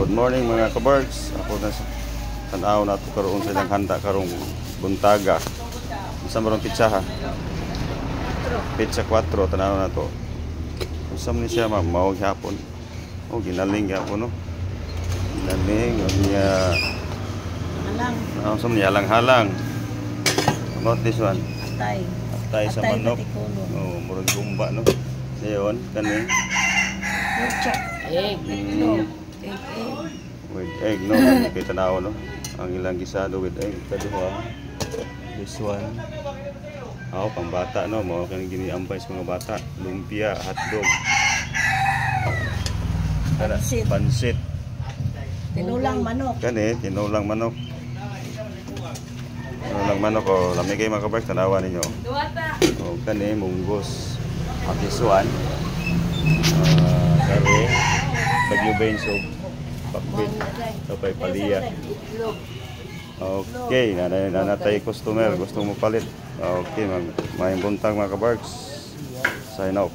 Good morning mga kabarks. Ako na sa tanaw na ito karoon silang handa karong buntaga. Isa marong pizza ha. Pizza 4 tanaw na to. Usa man siya mao gyapon. Oh ginaling gyapon no. Ginaling niya. Halang. Usa man halang-halang. About this one. Atay. Atay sa manok. Patikulon. Oh, murag gumba no. Dayon kani. Pork. Egg. Egg. With egg no, kita na no. Ang ilang gisado with egg kaduha. This one. Pambata no, mao kani giniampay sa mga bata. Lumpia, hotdog. Pansit. Tinulang manok. Kani tinulang manok. Tinulang manok oh, lami kay mga kabarks tanawa ninyo. Duwata. Oh, kani munggos. Pakisuan. Kare bagyo benso pakbit tapay paliya. Okay, nanatay customer gusto mo palit. Okay, may buntag mga kabarks. Sign out.